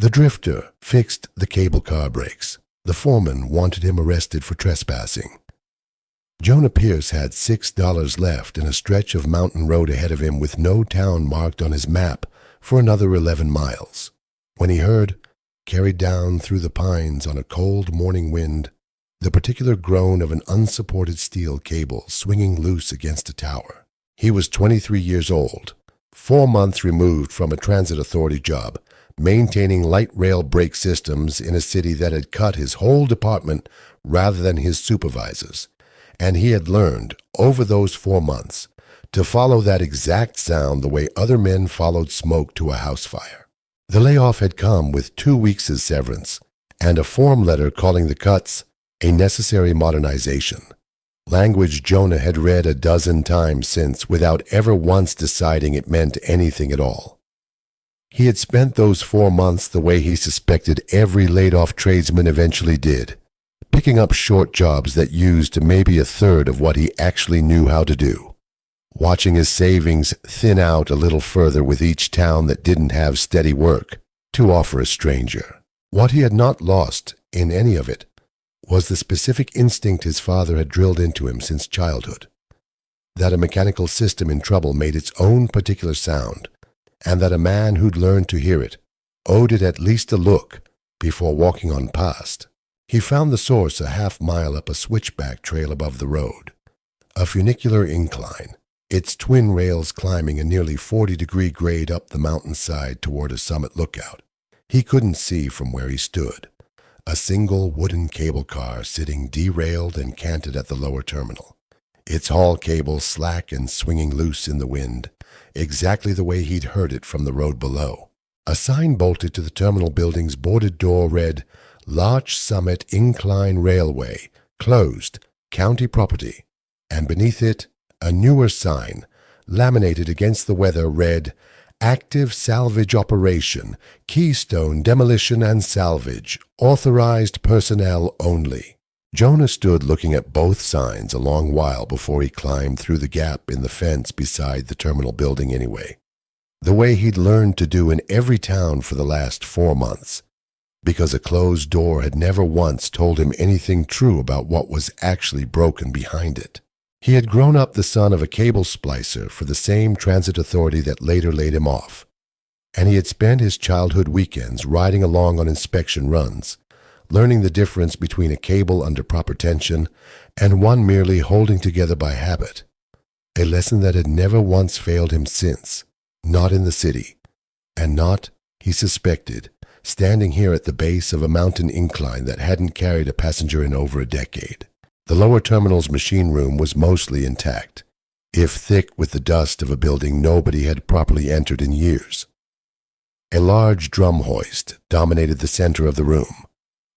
The drifter fixed the cable car brakes. The foreman wanted him arrested for trespassing. Jonah Pierce had $6 left and a stretch of mountain road ahead of him with no town marked on his map for another 11 miles, when he heard, carried down through the pines on a cold morning wind, the particular groan of an unsupported steel cable swinging loose against a tower. He was 23 years old, 4 months removed from a transit authority job, maintaining light rail brake systems in a city that had cut his whole department rather than his supervisors, and he had learned, over those 4 months, to follow that exact sound the way other men followed smoke to a house fire. The layoff had come with 2 weeks' severance and a form letter calling the cuts a necessary modernization, language Jonah had read a dozen times since without ever once deciding it meant anything at all. He had spent those 4 months the way he suspected every laid-off tradesman eventually did, picking up short jobs that used maybe a third of what he actually knew how to do, watching his savings thin out a little further with each town that didn't have steady work to offer a stranger. What he had not lost in any of it was the specific instinct his father had drilled into him since childhood, that a mechanical system in trouble made its own particular sound, and that a man who'd learned to hear it owed it at least a look before walking on past. He found the source a half-mile up a switchback trail above the road, a funicular incline, its twin rails climbing a nearly 40-degree grade up the mountainside toward a summit lookout. He couldn't see from where he stood. A single wooden cable car sitting derailed and canted at the lower terminal, its haul cable slack and swinging loose in the wind, exactly the way he'd heard it from the road below. A sign bolted to the terminal building's boarded door read, "Larch Summit Incline Railway, closed, county property," and beneath it, a newer sign, laminated against the weather, read, "Active salvage operation, Keystone Demolition and Salvage, authorized personnel only." Jonah stood looking at both signs a long while before he climbed through the gap in the fence beside the terminal building anyway, the way he'd learned to do in every town for the last 4 months, because a closed door had never once told him anything true about what was actually broken behind it. He had grown up the son of a cable splicer for the same transit authority that later laid him off, and he had spent his childhood weekends riding along on inspection runs, learning the difference between a cable under proper tension and one merely holding together by habit, a lesson that had never once failed him since, not in the city, and not, he suspected, standing here at the base of a mountain incline that hadn't carried a passenger in over a decade. The lower terminal's machine room was mostly intact, if thick with the dust of a building nobody had properly entered in years. A large drum hoist dominated the center of the room,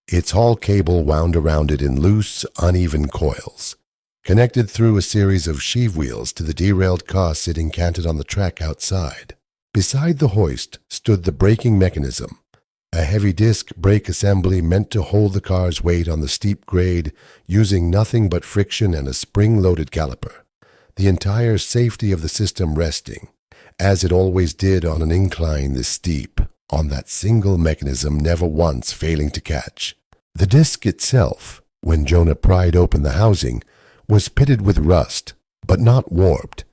its haul cable wound around it in loose, uneven coils, connected through a series of sheave wheels to the derailed car sitting canted on the track outside. Beside the hoist stood the braking mechanism, a heavy disc brake assembly meant to hold the car's weight on the steep grade using nothing but friction and a spring-loaded caliper, the entire safety of the system resting, as it always did on an incline this steep, on that single mechanism never once failing to catch. The disc itself, when Jonah pried open the housing, was pitted with rust, but not warped,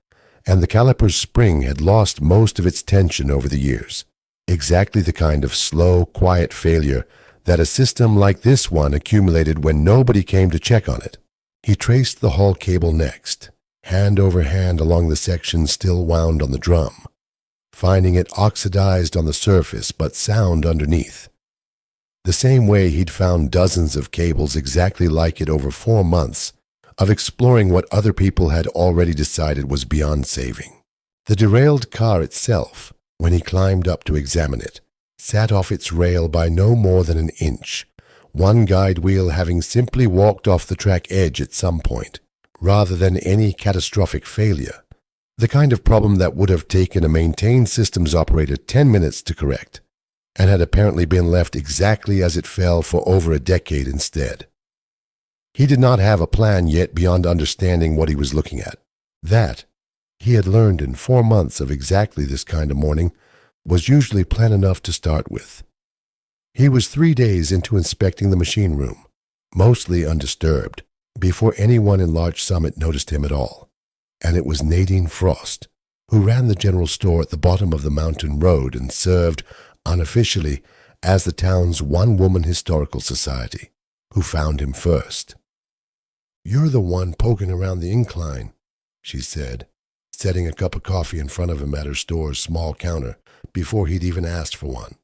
and the caliper's spring had lost most of its tension over the years. Exactly the kind of slow, quiet failure that a system like this one accumulated when nobody came to check on it. He traced the haul cable next, hand over hand along the section still wound on the drum, finding it oxidized on the surface but sound underneath. The same way he'd found dozens of cables exactly like it over 4 months of exploring what other people had already decided was beyond saving. The derailed car itself, when he climbed up to examine it, sat off its rail by no more than an inch, one guide wheel having simply walked off the track edge at some point, rather than any catastrophic failure, the kind of problem that would have taken a maintained systems operator 10 minutes to correct, and had apparently been left exactly as it fell for over a decade instead. He did not have a plan yet beyond understanding what he was looking at. That, he had learned in 4 months of exactly this kind of morning, was usually plan enough to start with. He was 3 days into inspecting the machine room, mostly undisturbed, before anyone in Larch Summit noticed him at all. And it was Nadine Frost, who ran the general store at the bottom of the mountain road and served, unofficially, as the town's one-woman historical society, who found him first. "You're the one poking around the incline," she said, setting a cup of coffee in front of him at her store's small counter before he'd even asked for one.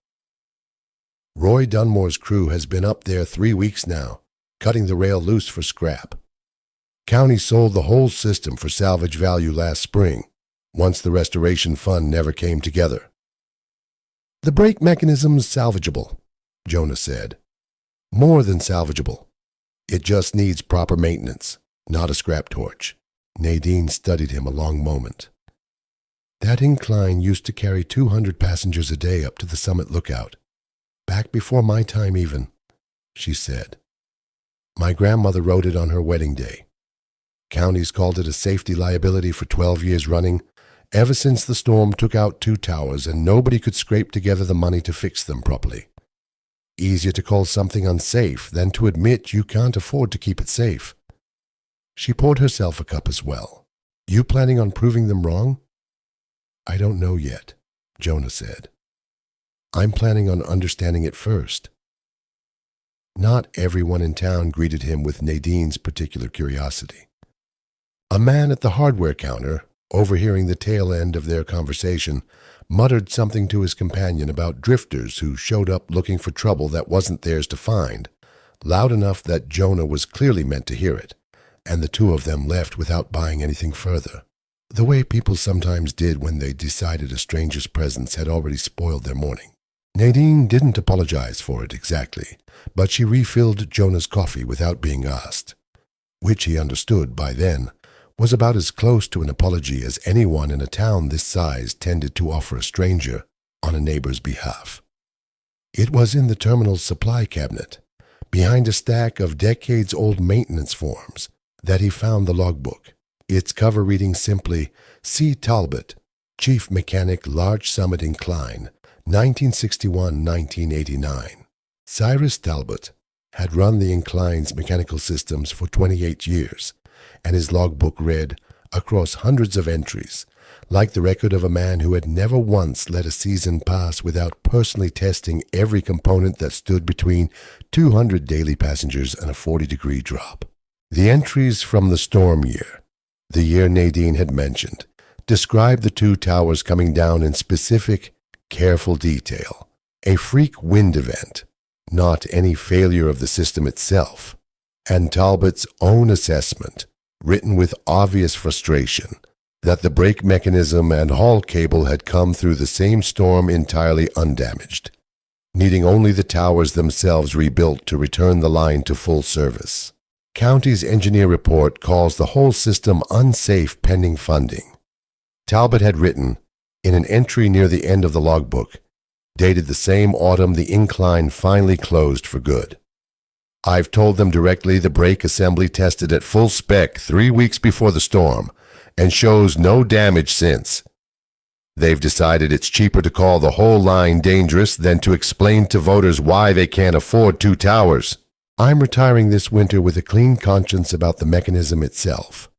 "Roy Dunmore's crew has been up there 3 weeks now, cutting the rail loose for scrap. County sold the whole system for salvage value last spring, once the restoration fund never came together." "The brake mechanism's salvageable," Jonah said. "More than salvageable. It just needs proper maintenance, not a scrap torch." Nadine studied him a long moment. "That incline used to carry 200 passengers a day up to the summit lookout. Back before my time even," she said. "My grandmother rode it on her wedding day. County's called it a safety liability for 12 years running, ever since the storm took out 2 towers and nobody could scrape together the money to fix them properly. Easier to call something unsafe than to admit you can't afford to keep it safe." She poured herself a cup as well. "You planning on proving them wrong?" "I don't know yet," Jonah said. "I'm planning on understanding it first." Not everyone in town greeted him with Nadine's particular curiosity. A man at the hardware counter, overhearing the tail end of their conversation, muttered something to his companion about drifters who showed up looking for trouble that wasn't theirs to find, loud enough that Jonah was clearly meant to hear it, and the two of them left without buying anything further, the way people sometimes did when they decided a stranger's presence had already spoiled their morning. Nadine didn't apologize for it exactly, but she refilled Jonah's coffee without being asked, which he understood by then was about as close to an apology as anyone in a town this size tended to offer a stranger on a neighbor's behalf. It was in the terminal's supply cabinet, behind a stack of decades-old maintenance forms, that he found the logbook, its cover reading simply, "C. Talbot, Chief Mechanic, Larch Summit Incline, 1961-1989. Cyrus Talbot had run the incline's mechanical systems for 28 years, and his logbook read, across hundreds of entries, like the record of a man who had never once let a season pass without personally testing every component that stood between 200 daily passengers and a 40-degree drop. The entries from the storm year, the year Nadine had mentioned, described the 2 towers coming down in specific, careful detail, a freak wind event, not any failure of the system itself, and Talbot's own assessment, written with obvious frustration, that the brake mechanism and haul cable had come through the same storm entirely undamaged, needing only the towers themselves rebuilt to return the line to full service. County's engineer report calls the whole system unsafe pending funding. Talbot had written, in an entry near the end of the logbook, dated the same autumn the incline finally closed for good. "I've told them directly the brake assembly tested at full spec 3 weeks before the storm and shows no damage since. They've decided it's cheaper to call the whole line dangerous than to explain to voters why they can't afford 2 towers. I'm retiring this winter with a clean conscience about the mechanism itself,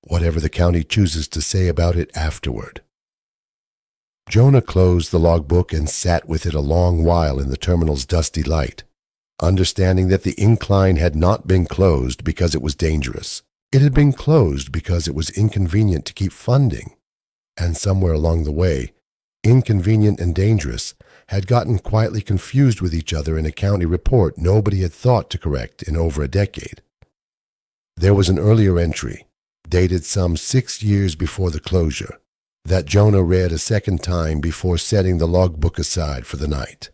whatever the county chooses to say about it afterward." Jonah closed the logbook and sat with it a long while in the terminal's dusty light, understanding that the incline had not been closed because it was dangerous. It had been closed because it was inconvenient to keep funding, and somewhere along the way, inconvenient and dangerous had gotten quietly confused with each other in a county report nobody had thought to correct in over a decade. There was an earlier entry, dated some 6 years before the closure, that Jonah read a second time before setting the logbook aside for the night.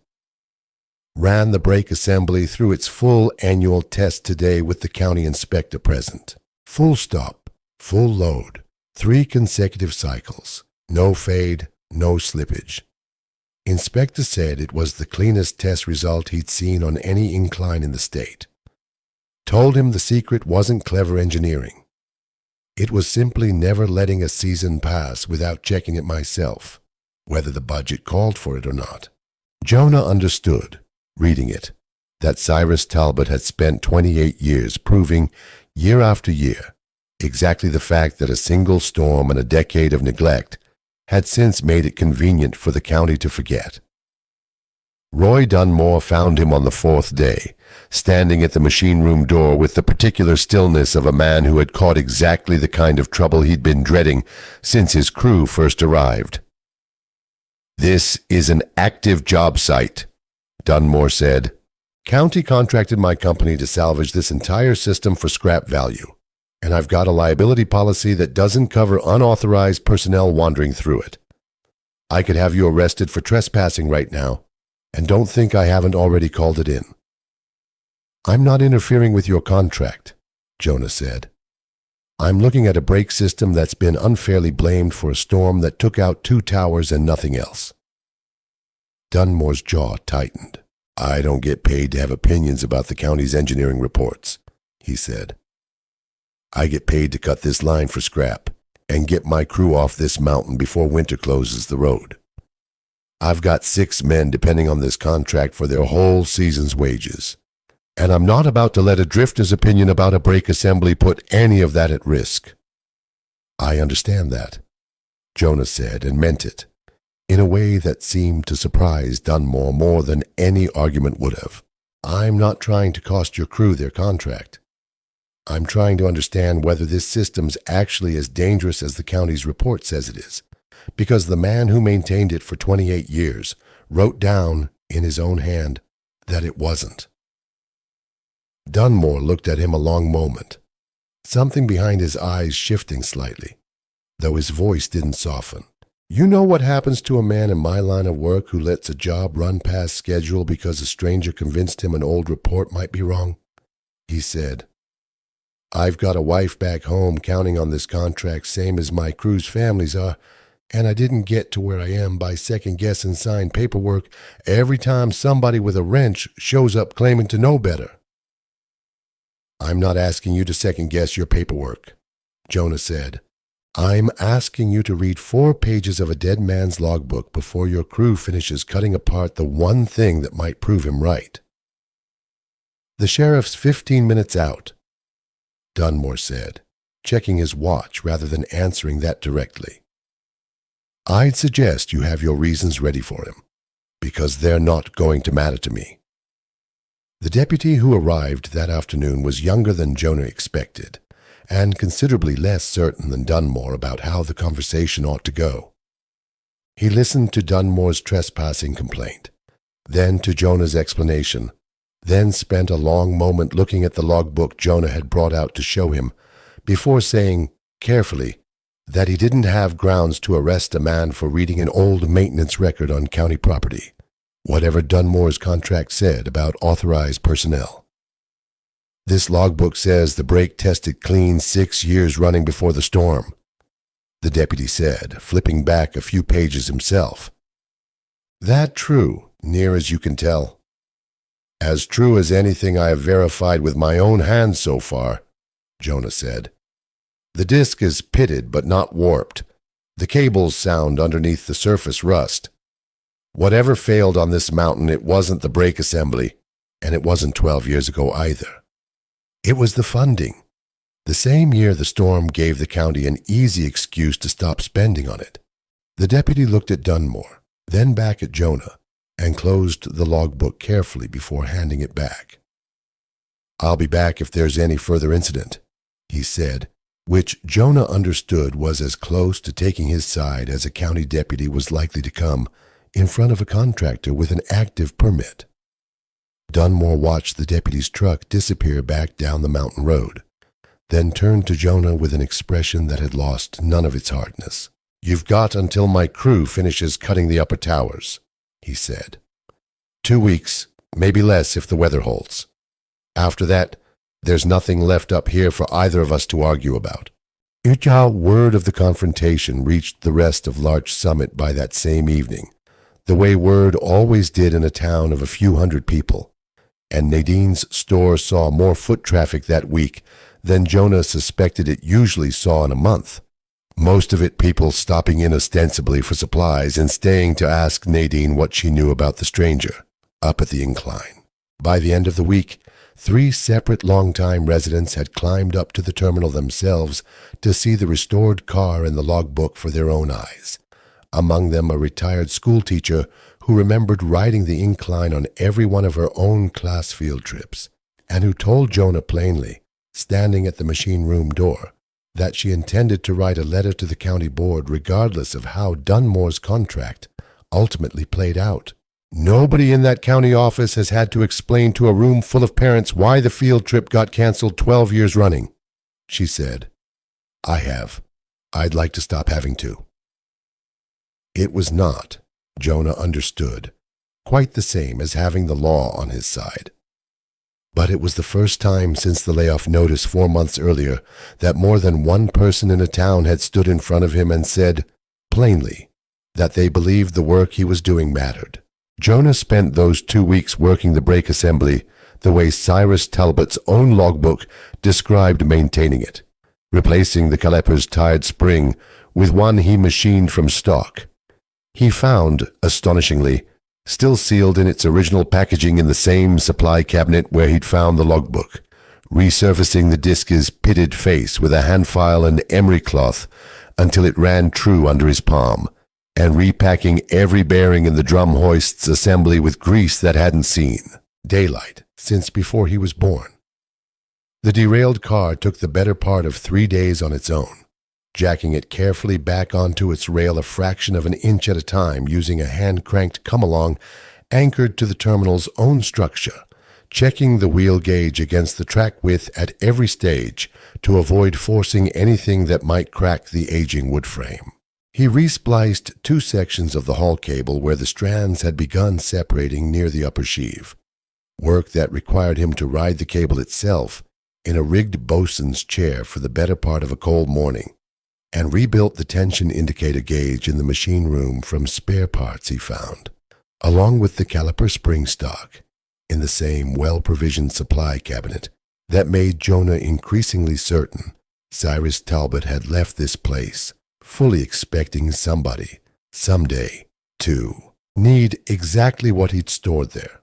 Ran the brake assembly through its full annual test today with the county inspector present. Full stop, full load, 3 consecutive cycles, no fade, no slippage. Inspector said it was the cleanest test result he'd seen on any incline in the state. Told him the secret wasn't clever engineering. It was simply never letting a season pass without checking it myself, whether the budget called for it or not. Jonah understood, reading it, that Cyrus Talbot had spent 28 years proving, year after year, exactly the fact that a single storm and a decade of neglect had since made it convenient for the county to forget. Roy Dunmore found him on the fourth day, standing at the machine room door with the particular stillness of a man who had caught exactly the kind of trouble he'd been dreading since his crew first arrived. "This is an active job site," Dunmore said. "County contracted my company to salvage this entire system for scrap value, and I've got a liability policy that doesn't cover unauthorized personnel wandering through it. I could have you arrested for trespassing right now, and don't think I haven't already called it in." "I'm not interfering with your contract," Jonah said. "I'm looking at a brake system that's been unfairly blamed for a storm that took out 2 towers and nothing else." Dunmore's jaw tightened. "I don't get paid to have opinions about the county's engineering reports," he said. "I get paid to cut this line for scrap and get my crew off this mountain before winter closes the road. I've got 6 men depending on this contract for their whole season's wages, and I'm not about to let a drifter's opinion about a brake assembly put any of that at risk." "I understand that," Jonah said, and meant it, in a way that seemed to surprise Dunmore more than any argument would have. "I'm not trying to cost your crew their contract. I'm trying to understand whether this system's actually as dangerous as the county's report says it is, because the man who maintained it for 28 years wrote down in his own hand that it wasn't." Dunmore looked at him a long moment, something behind his eyes shifting slightly, though his voice didn't soften. "You know what happens to a man in my line of work who lets a job run past schedule because a stranger convinced him an old report might be wrong?" he said. "I've got a wife back home counting on this contract same as my crew's families are, and I didn't get to where I am by second-guessing signed paperwork every time somebody with a wrench shows up claiming to know better." "I'm not asking you to second-guess your paperwork," Jonah said. "I'm asking you to read 4 pages of a dead man's logbook before your crew finishes cutting apart the one thing that might prove him right." "The sheriff's 15 minutes out," Dunmore said, checking his watch rather than answering that directly. "I'd suggest you have your reasons ready for him, because they're not going to matter to me." The deputy who arrived that afternoon was younger than Jonah expected, and considerably less certain than Dunmore about how the conversation ought to go. He listened to Dunmore's trespassing complaint, then to Jonah's explanation, then spent a long moment looking at the logbook Jonah had brought out to show him, before saying, carefully, that he didn't have grounds to arrest a man for reading an old maintenance record on county property, whatever Dunmore's contract said about authorized personnel. "This logbook says the brake tested clean 6 years running before the storm," the deputy said, flipping back a few pages himself. "That true, near as you can tell?" "As true as anything I have verified with my own hands so far," Jonah said. "The disc is pitted but not warped. The cables sound underneath the surface rust. Whatever failed on this mountain, it wasn't the brake assembly, and it wasn't 12 years ago either. It was the funding. The same year the storm gave the county an easy excuse to stop spending on it." The deputy looked at Dunmore, then back at Jonah, and closed the logbook carefully before handing it back. "I'll be back if there's any further incident," he said, which Jonah understood was as close to taking his side as a county deputy was likely to come in front of a contractor with an active permit. Dunmore watched the deputy's truck disappear back down the mountain road, then turned to Jonah with an expression that had lost none of its hardness. "You've got until my crew finishes cutting the upper towers," he said. 2 weeks, maybe less if the weather holds. After that, there's nothing left up here for either of us to argue about." Word of the confrontation reached the rest of Larch Summit by that same evening, the way word always did in a town of a few hundred people, and Nadine's store saw more foot traffic that week than Jonah suspected it usually saw in a month. Most of it people stopping in ostensibly for supplies and staying to ask Nadine what she knew about the stranger. up at the incline. By the end of the week, 3 separate longtime residents had climbed up to the terminal themselves to see the restored car and the logbook for their own eyes. Among them a retired schoolteacher who remembered riding the incline on every one of her own class field trips, and who told Jonah plainly, standing at the machine room door, that she intended to write a letter to the county board regardless of how Dunmore's contract ultimately played out. "Nobody in that county office has had to explain to a room full of parents why the field trip got canceled 12 years running," she said. "I have. I'd like to stop having to." It was not, Jonah understood, quite the same as having the law on his side. But it was the first time since the layoff notice 4 months earlier that more than one person in a town had stood in front of him and said, plainly, that they believed the work he was doing mattered. Jonah spent those 2 weeks working the brake assembly the way Cyrus Talbot's own logbook described maintaining it, replacing the caliper's tired spring with one he machined from stock. He found, astonishingly, still sealed in its original packaging in the same supply cabinet where he'd found the logbook, resurfacing the disc's pitted face with a hand file and emery cloth until it ran true under his palm, and repacking every bearing in the drum hoist's assembly with grease that hadn't seen daylight since before he was born. The derailed car took the better part of 3 days on its own, jacking it carefully back onto its rail a fraction of an inch at a time using a hand-cranked come-along anchored to the terminal's own structure, checking the wheel gauge against the track width at every stage to avoid forcing anything that might crack the aging wood frame. He respliced 2 sections of the haul cable where the strands had begun separating near the upper sheave, work that required him to ride the cable itself in a rigged bosun's chair for the better part of a cold morning, and rebuilt the tension indicator gauge in the machine room from spare parts he found, along with the caliper spring stock, in the same well-provisioned supply cabinet that made Jonah increasingly certain Cyrus Talbot had left this place, fully expecting somebody, someday, to need exactly what he'd stored there.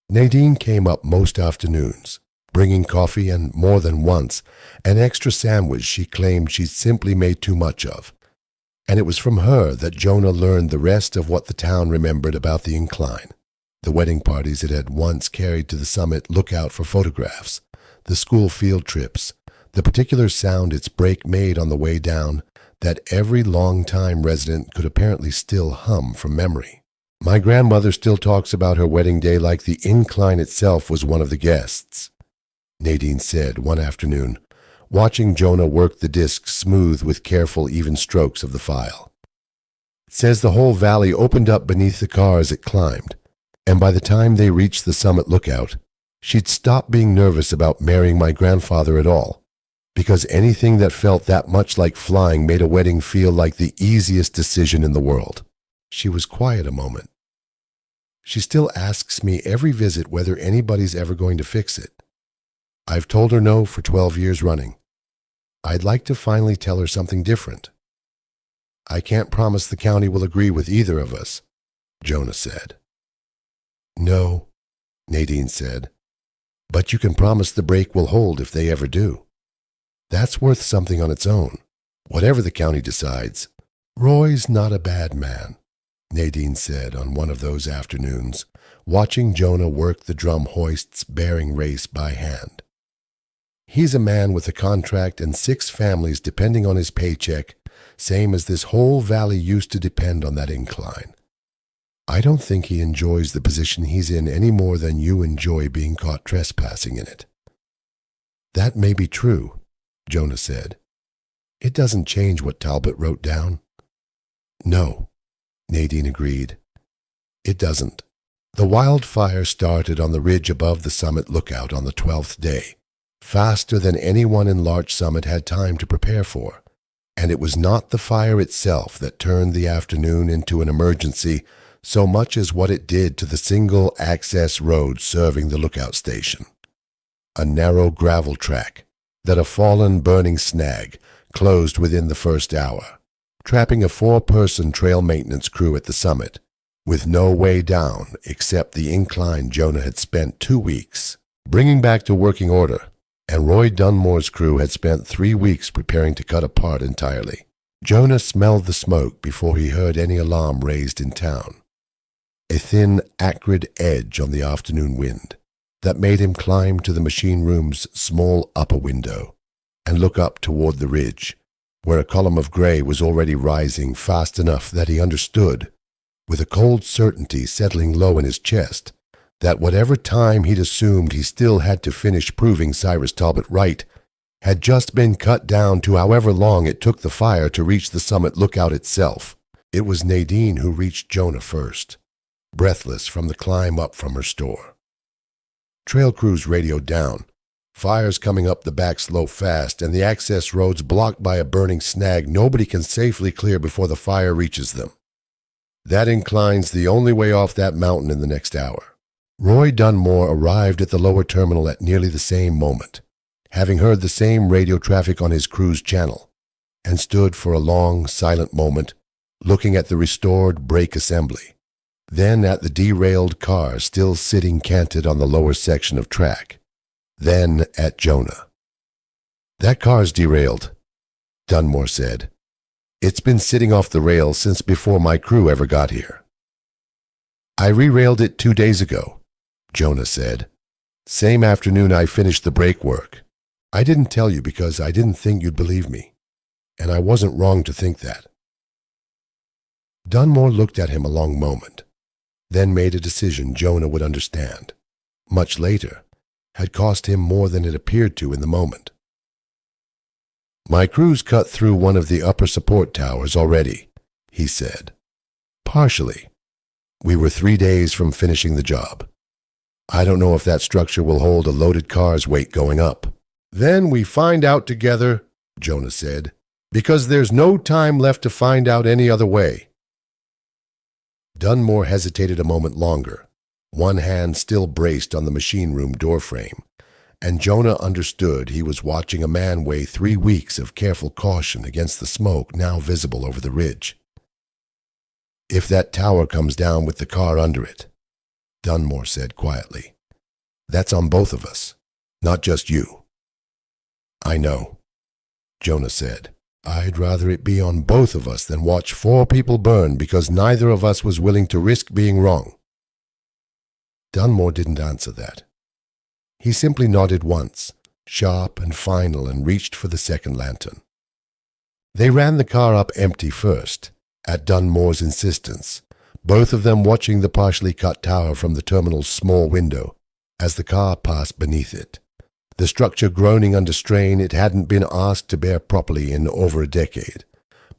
Nadine came up most afternoons, bringing coffee and, more than once, an extra sandwich she claimed she'd simply made too much of. And it was from her that Jonah learned the rest of what the town remembered about the incline, the wedding parties it had once carried to the summit lookout for photographs, the school field trips, the particular sound its brake made on the way down that every long-time resident could apparently still hum from memory. "My grandmother still talks about her wedding day like the incline itself was one of the guests," Nadine said one afternoon, watching Jonah work the disc smooth with careful, even strokes of the file. "Says the whole valley opened up beneath the car as it climbed, and by the time they reached the summit lookout, she'd stopped being nervous about marrying my grandfather at all, because anything that felt that much like flying made a wedding feel like the easiest decision in the world." She was quiet a moment. "She still asks me every visit whether anybody's ever going to fix it. I've told her no for 12 years running. I'd like to finally tell her something different. I can't promise the county will agree with either of us," Jonah said. "No," Nadine said, "but you can promise the brake will hold if they ever do. That's worth something on its own, whatever the county decides." "Roy's not a bad man," Nadine said on one of those afternoons, watching Jonah work the drum hoist's bearing race by hand. "He's a man with a contract and 6 families depending on his paycheck, same as this whole valley used to depend on that incline. I don't think he enjoys the position he's in any more than you enjoy being caught trespassing in it." "That may be true," Jonah said. "It doesn't change what Talbot wrote down." "No," Nadine agreed. "It doesn't." The wildfire started on the ridge above the summit lookout on the 12th day, faster than anyone in Larch Summit had time to prepare for, and it was not the fire itself that turned the afternoon into an emergency so much as what it did to the single access road serving the lookout station. A narrow gravel track that a fallen burning snag closed within the first hour, trapping a 4-person trail maintenance crew at the summit, with no way down except the incline Jonah had spent 2 weeks bringing back to working order, and Roy Dunmore's crew had spent 3 weeks preparing to cut apart entirely. Jonah smelled the smoke before he heard any alarm raised in town. A thin, acrid edge on the afternoon wind that made him climb to the machine room's small upper window and look up toward the ridge, where a column of gray was already rising fast enough that he understood, with a cold certainty settling low in his chest, that whatever time he'd assumed he still had to finish proving Cyrus Talbot right had just been cut down to however long it took the fire to reach the summit lookout itself. It was Nadine who reached Jonah first, breathless from the climb up from her store. Trail crews radioed down. Fires coming up the back slope fast, and the access roads blocked by a burning snag nobody can safely clear before the fire reaches them. That incline's the only way off that mountain in the next hour. Roy Dunmore arrived at the lower terminal at nearly the same moment, having heard the same radio traffic on his crew's channel, and stood for a long, silent moment, looking at the restored brake assembly, then at the derailed car still sitting canted on the lower section of track, then at Jonah. "That car's derailed," Dunmore said. "It's been sitting off the rails since before my crew ever got here." "I re-railed it 2 days ago," Jonah said. "Same afternoon I finished the brake work. I didn't tell you because I didn't think you'd believe me, and I wasn't wrong to think that." Dunmore looked at him a long moment, then made a decision Jonah would understand, much later, had cost him more than it appeared to in the moment. "My crew's cut through one of the upper support towers already," he said. "Partially. We were 3 days from finishing the job. I don't know if that structure will hold a loaded car's weight going up." "Then we find out together," Jonah said, "because there's no time left to find out any other way." Dunmore hesitated a moment longer, one hand still braced on the machine room doorframe, and Jonah understood he was watching a man weigh 3 weeks of careful caution against the smoke now visible over the ridge. "If that tower comes down with the car under it," Dunmore said quietly, "that's on both of us, not just you." "I know," Jonah said. "I'd rather it be on both of us than watch 4 people burn because neither of us was willing to risk being wrong." Dunmore didn't answer that. He simply nodded once, sharp and final, and reached for the second lantern. They ran the car up empty first, at Dunmore's insistence, both of them watching the partially cut tower from the terminal's small window as the car passed beneath it, the structure groaning under strain it hadn't been asked to bear properly in over a decade,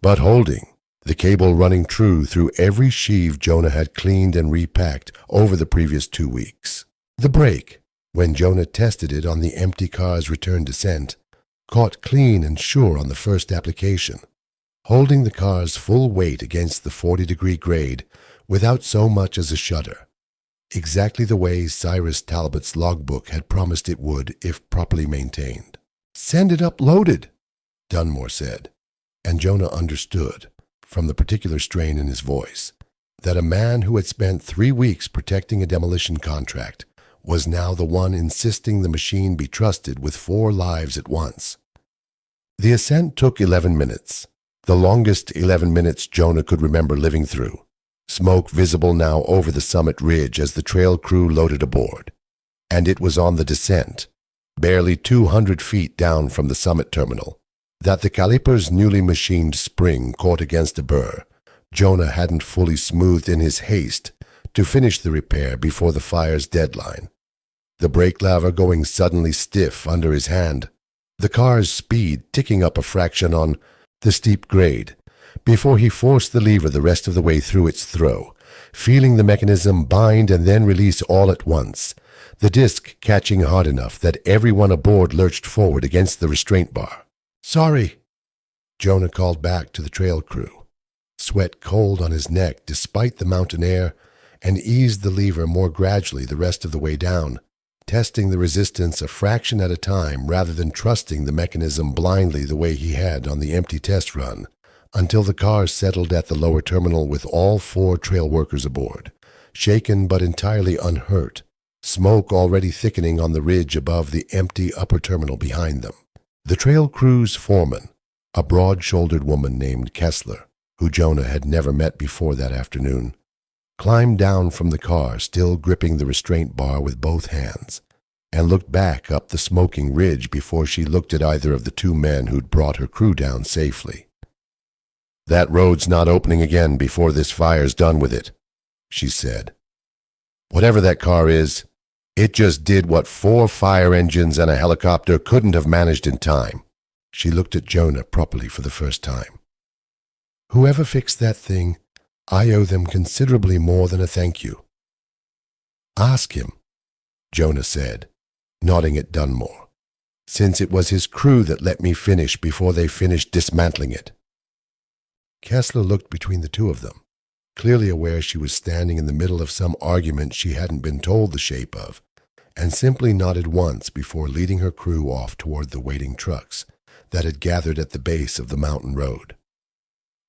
but holding, the cable running true through every sheave Jonah had cleaned and repacked over the previous 2 weeks. The brake, when Jonah tested it on the empty car's return descent, caught clean and sure on the first application, holding the car's full weight against the 40-degree grade without so much as a shudder, exactly the way Cyrus Talbot's logbook had promised it would if properly maintained. "Send it up loaded," Dunmore said, and Jonah understood, from the particular strain in his voice, that a man who had spent 3 weeks protecting a demolition contract was now the one insisting the machine be trusted with 4 lives at once. The ascent took 11 minutes, the longest 11 minutes Jonah could remember living through, smoke visible now over the summit ridge as the trail crew loaded aboard, and it was on the descent, barely 200 feet down from the summit terminal, that the caliper's newly machined spring caught against a burr Jonah hadn't fully smoothed in his haste to finish the repair before the fire's deadline, the brake lever going suddenly stiff under his hand, the car's speed ticking up a fraction on the steep grade, before he forced the lever the rest of the way through its throw, feeling the mechanism bind and then release all at once, the disc catching hard enough that everyone aboard lurched forward against the restraint bar. "Sorry," Jonah called back to the trail crew, sweat cold on his neck despite the mountain air, and eased the lever more gradually the rest of the way down, testing the resistance a fraction at a time rather than trusting the mechanism blindly the way he had on the empty test run, until the car settled at the lower terminal with all 4 trail workers aboard, shaken but entirely unhurt, smoke already thickening on the ridge above the empty upper terminal behind them. The trail crew's foreman, a broad-shouldered woman named Kessler, who Jonah had never met before that afternoon, climbed down from the car, still gripping the restraint bar with both hands, and looked back up the smoking ridge before she looked at either of the 2 men who'd brought her crew down safely. "That road's not opening again before this fire's done with it," she said. "Whatever that car is, it just did what 4 fire engines and a helicopter couldn't have managed in time." She looked at Jonah properly for the first time. "Whoever fixed that thing, I owe them considerably more than a thank you." "Ask him," Jonah said, nodding at Dunmore, "since it was his crew that let me finish before they finished dismantling it." Kessler looked between the 2 of them, clearly aware she was standing in the middle of some argument she hadn't been told the shape of, and simply nodded once before leading her crew off toward the waiting trucks that had gathered at the base of the mountain road.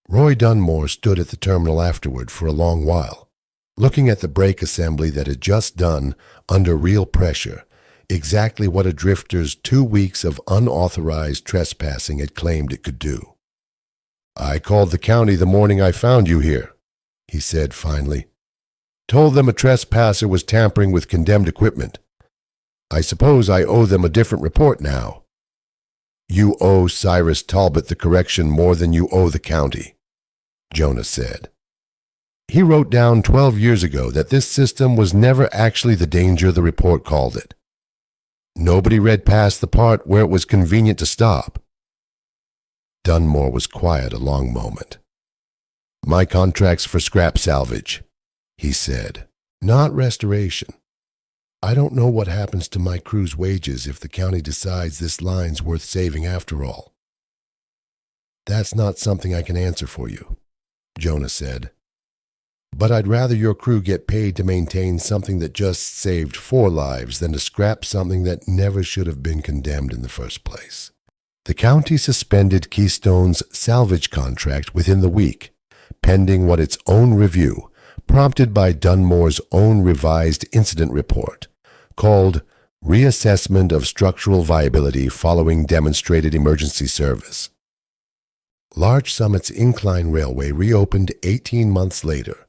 Roy Dunmore stood at the terminal afterward for a long while, looking at the brake assembly that had just done, under real pressure, exactly what a drifter's 2 weeks of unauthorized trespassing had claimed it could do. "I called the county the morning I found you here," he said finally. "Told them a trespasser was tampering with condemned equipment. I suppose I owe them a different report now." "You owe Cyrus Talbot the correction more than you owe the county," Jonah said. "He wrote down 12 years ago that this system was never actually the danger the report called it. Nobody read past the part where it was convenient to stop." Dunmore was quiet a long moment. "My contract's for scrap salvage," he said, "not restoration. I don't know what happens to my crew's wages if the county decides this line's worth saving after all." "That's not something I can answer for you," Jonah said. "But I'd rather your crew get paid to maintain something that just saved 4 lives than to scrap something that never should have been condemned in the first place." The county suspended Keystone's salvage contract within the week, pending what its own review, prompted by Dunmore's own revised incident report, called Reassessment of Structural Viability Following Demonstrated Emergency Service. Larch Summit's incline railway reopened 18 months later,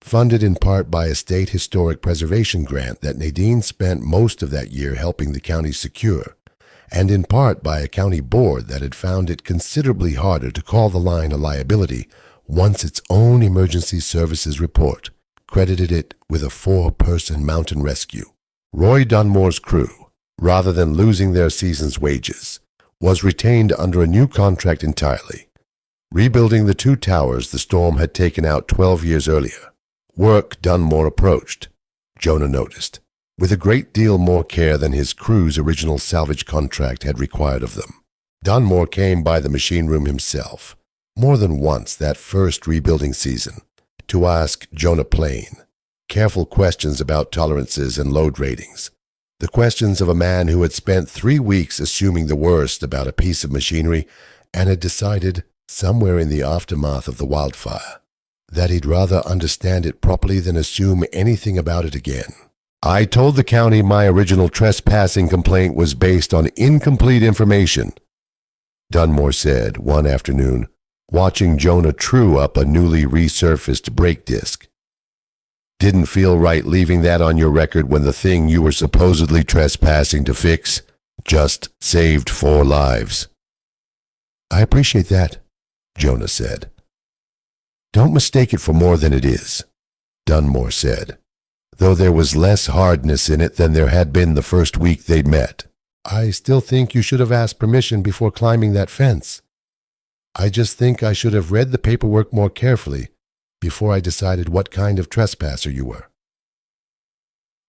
funded in part by a state historic preservation grant that Nadine spent most of that year helping the county secure, and in part by a county board that had found it considerably harder to call the line a liability once its own emergency services report credited it with a 4-person mountain rescue. Roy Dunmore's crew, rather than losing their season's wages, was retained under a new contract entirely, rebuilding the 2 towers the storm had taken out 12 years earlier. Work Dunmore approached, Jonah noticed, with a great deal more care than his crew's original salvage contract had required of them. Dunmore came by the machine room himself, more than once that first rebuilding season, to ask Jonah plain, careful questions about tolerances and load ratings, the questions of a man who had spent 3 weeks assuming the worst about a piece of machinery and had decided, somewhere in the aftermath of the wildfire, that he'd rather understand it properly than assume anything about it again. "I told the county my original trespassing complaint was based on incomplete information," Dunmore said one afternoon, watching Jonah true up a newly resurfaced brake disc. "Didn't feel right leaving that on your record when the thing you were supposedly trespassing to fix just saved 4 lives. "I appreciate that," Jonah said. "Don't mistake it for more than it is," Dunmore said, though there was less hardness in it than there had been the first week they'd met. "I still think you should have asked permission before climbing that fence. I just think I should have read the paperwork more carefully before I decided what kind of trespasser you were."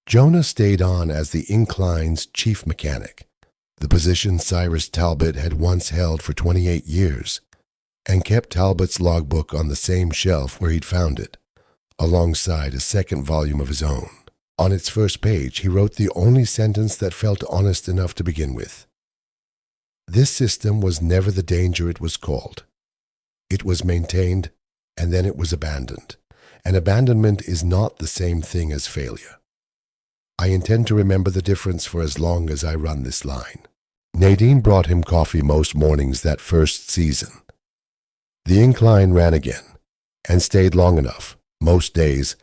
Jonah stayed on as the incline's chief mechanic, the position Cyrus Talbot had once held for 28 years, and kept Talbot's logbook on the same shelf where he'd found it, alongside a second volume of his own. On its first page, he wrote the only sentence that felt honest enough to begin with. This system was never the danger it was called. It was maintained, and then it was abandoned. And abandonment is not the same thing as failure. I intend to remember the difference for as long as I run this line. Nadine brought him coffee most mornings that first season. The incline ran again, and stayed long enough, most days,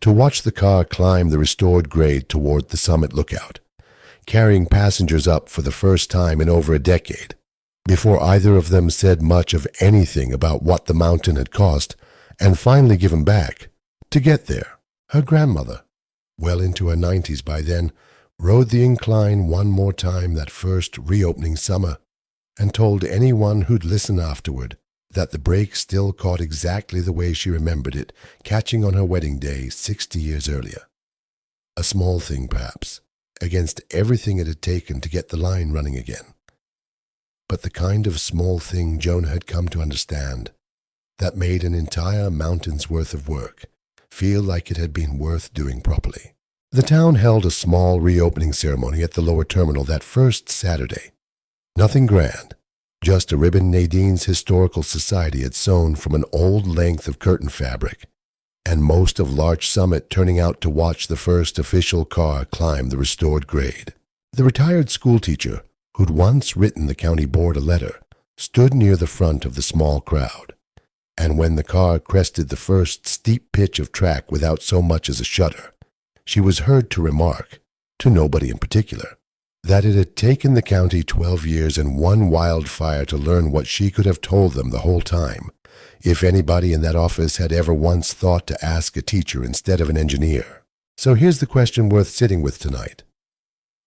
to watch the car climb the restored grade toward the summit lookout, carrying passengers up for the first time in over a decade, before either of them said much of anything about what the mountain had cost, and finally given back. To get there, her grandmother, well into her 90s by then, rode the incline one more time that first reopening summer, and told anyone who'd listen afterward that the brake still caught exactly the way she remembered it catching on her wedding day 60 years earlier. A small thing, perhaps, against everything it had taken to get the line running again. But the kind of small thing Jonah had come to understand that made an entire mountain's worth of work feel like it had been worth doing properly. The town held a small reopening ceremony at the lower terminal that first Saturday. Nothing grand, just a ribbon Nadine's Historical Society had sewn from an old length of curtain fabric, and most of Larch Summit turning out to watch the first official car climb the restored grade. The retired schoolteacher, who'd once written the county board a letter, stood near the front of the small crowd, and when the car crested the first steep pitch of track without so much as a shudder, she was heard to remark, to nobody in particular, that it had taken the county 12 years and one wildfire to learn what she could have told them the whole time, if anybody in that office had ever once thought to ask a teacher instead of an engineer. So here's the question worth sitting with tonight.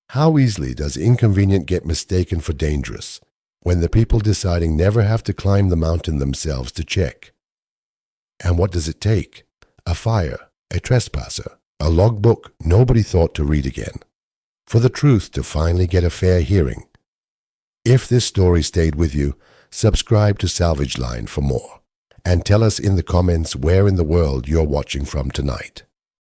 How easily does inconvenient get mistaken for dangerous when the people deciding never have to climb the mountain themselves to check? And what does it take? A fire, a trespasser, a logbook nobody thought to read again, for the truth to finally get a fair hearing. If this story stayed with you, subscribe to Salvage Line for more, and tell us in the comments where in the world you're watching from tonight.